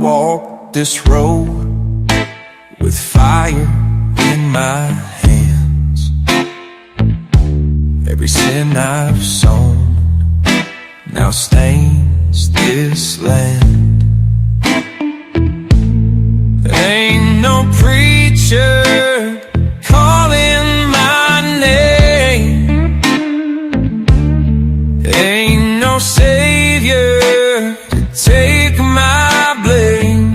walk this road with fire in my hands. Every sin I've sown now stains this land. Ain't no preacher calling my name. Ain't no savior to take my blame.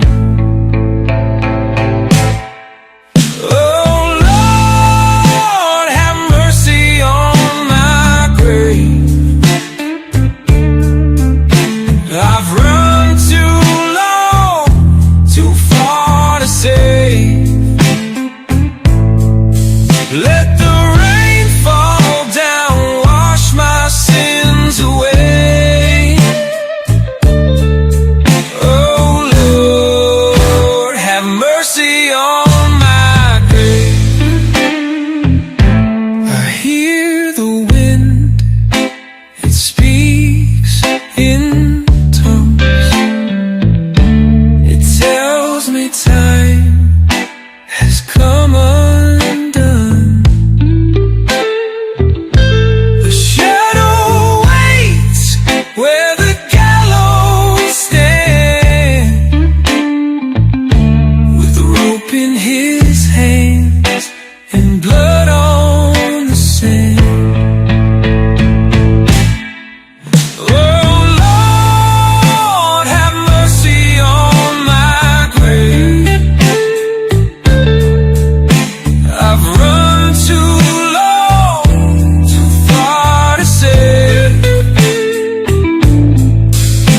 Oh Lord, have mercy on my grave. I've run too long, too far to save. Let the rain fall down, wash my sins away. Oh Lord, have mercy on my grave. I hear the wind, it speaks in tongues. It tells me time has come undone. The shadow waits where the gallows stand, with the rope in his hands and blood on the sand. Oh Lord, have mercy on my grave. I've run too long, too far to save.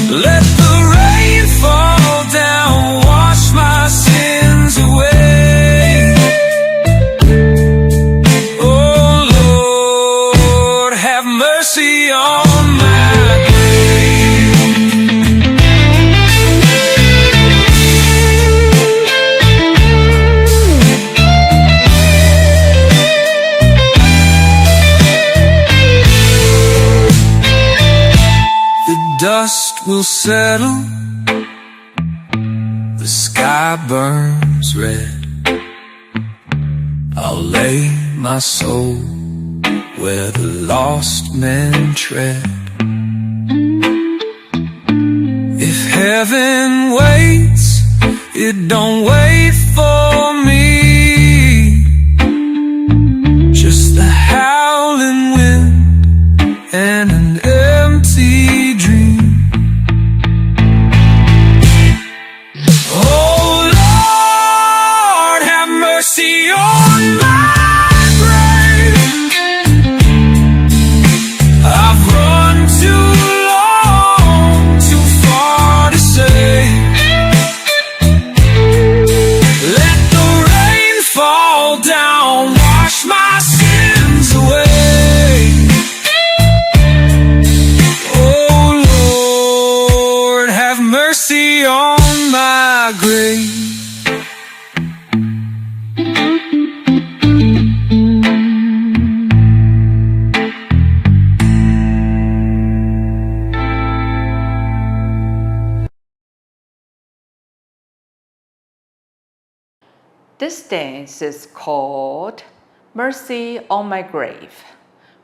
Let the rain fall down, wash my sins away. Oh Lord, have mercy on my grave. The dust will settle, the sky burns red. I'll lay my soul where the lost men tread. If heaven waits, it don't wait for me. Just the howling wind and an empty dream. Oh Lord, have mercy on my grave. I've run too long, too far to save. Let the rain fall down, wash my sins away. Oh Lord, have mercy on my grave. This dance is called Mercy on My Grave.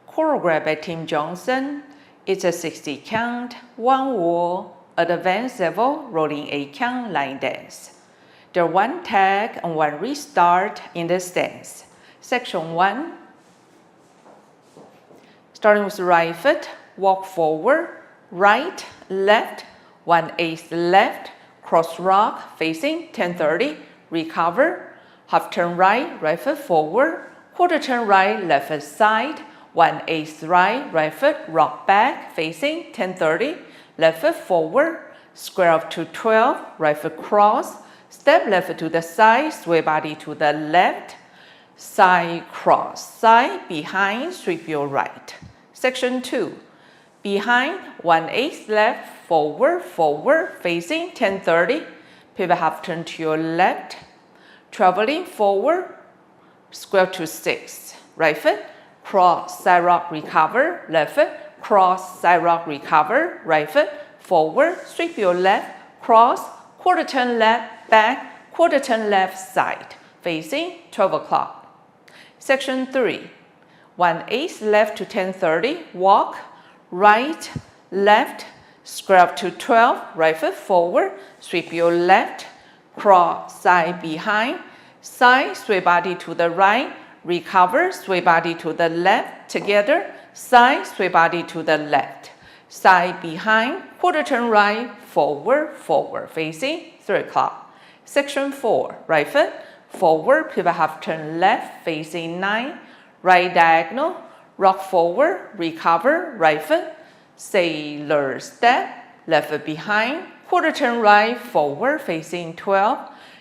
Choreographed by Tim Johnson. It's a 60 count, one wall, advanced level rolling 8 count line dance. There are 1 tag and 1 restart in this dance. Section 1. Starting with the right foot, walk forward, right, left, 1/8 left, cross rock facing 10-30, recover, half turn right, right foot forward, quarter turn right, left foot side, 1/8 right, right foot, rock back, facing 10-30, left foot forward, square up to 12, right foot cross, step left foot to the side, sway body to the left, side cross, side, behind, sweep your right. Section 2. Behind, 1/8 left, forward, forward, facing 10-30, pivot half turn to your left, traveling forward, square to 6, right foot, cross, side rock, recover, left foot, cross, side rock, recover, right foot, forward, sweep your left, cross, quarter turn left, back, quarter turn left side, facing 12 o'clock. Section 3. 1/8 left to 10:30, walk, right, left, square up to 12, right foot forward, sweep your left, cross, side behind, side, sway body to the right, recover, sway body to the left, together, side, sway body to the left, side behind, quarter turn right, forward, forward, facing 3 o'clock. Section 4, right foot, forward, pivot half turn left, facing 9, right diagonal, rock forward, recover, right foot, sailor step, left foot behind, quarter turn right, forward, facing 12,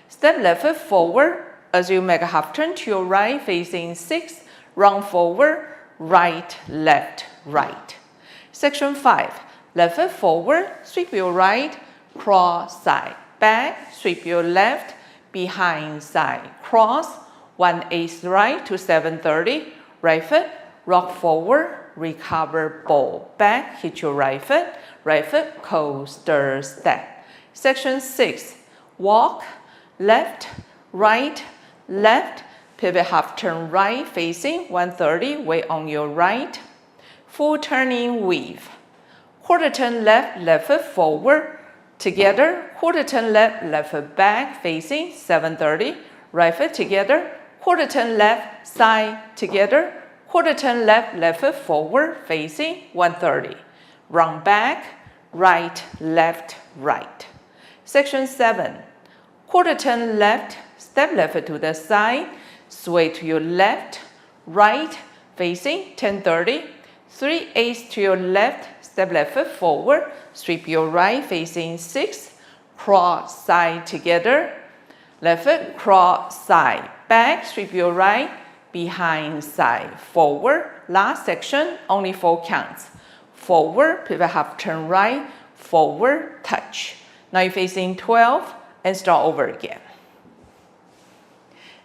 step left foot forward, as you make a half turn to your right, facing 6, round forward, right, left, right. Section 5, left foot forward, sweep your right, cross, side, back, sweep your left, behind, side, cross, 1/8 right to 7:30, right foot, rock forward, recover, ball back, hit your right foot, coaster step. Section 6, walk, left, right, left, pivot half turn right, facing 130, weight on your right, full turning weave. Quarter turn left, left foot forward, together, quarter turn left, left foot back, facing 730, right foot together, quarter turn left, side together, quarter turn left, left foot forward, facing 130. Round back, right, left, right. Section 7, quarter turn left, step left foot to the side, sway to your left, right, facing 1030, 3/8 to your left, step left foot forward, sweep your right, facing 6, cross side together, left foot, cross side, back, sweep your right, behind side, forward. Last section, only 4 counts. Forward, pivot half turn right, forward, touch. Now you're facing 12 and start over again.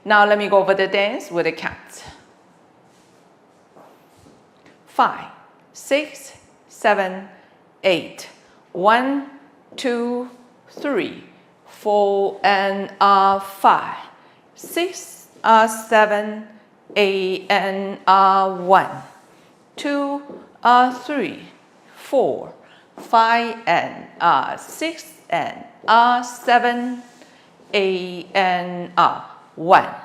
Now let me go over the dance with the counts. 5, 6, 7, 8. 1, 2, 3, 4, and 5. 6, 7, 8, and 1, 2, 3, 4, 5, and 6, and 7, 8, and 1,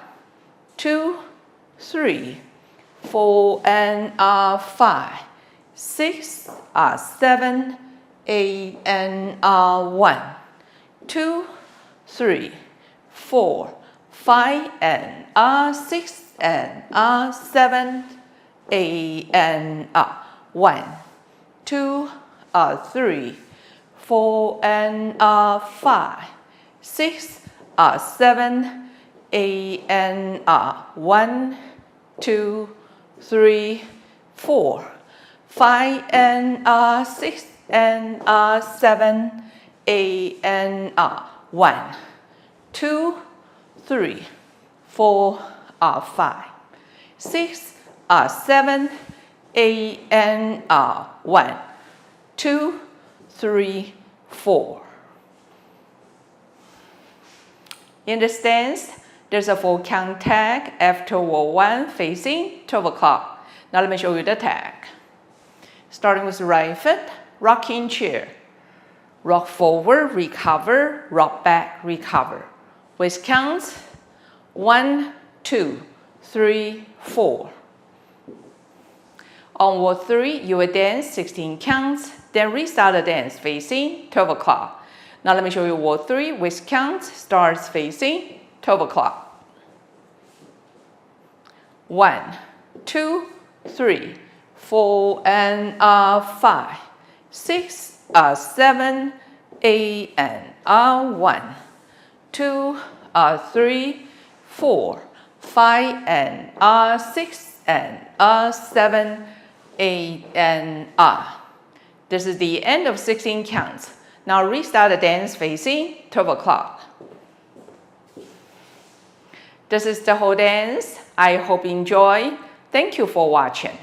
2, 3, 4, and 5, 6, 7, 8, and 1, 2, 3, 4, 5, and 6, and 7, 8, and 1, 2, 3, 4, and 5, 6, 7, 8, and 1, 2, 3, 4, 5, and 6, and 7, 8, and 1, 2, 3, 4, 5, 6, 7, 8, and 1, 2, 3, 4. In the stance, there's a 4 count tag after wall 1 facing 12 o'clock. Now let me show you the tag. Starting with right foot, rocking chair. Rock forward, recover, rock back, recover. With counts 1, 2, 3, 4. On wall 3, you will dance 16 counts, then restart the dance facing 12 o'clock. Now let me show you wall 3 with counts starts facing 12 o'clock. 1, 2, 3, 4, and 5, 6, 7, 8, and 1, 2, 3, 4, 5, and 6, and 7, 8, and This is the end of 16 counts. Now restart the dance facing 12 o'clock. This is the whole dance. I hope you enjoy. Thank you for watching.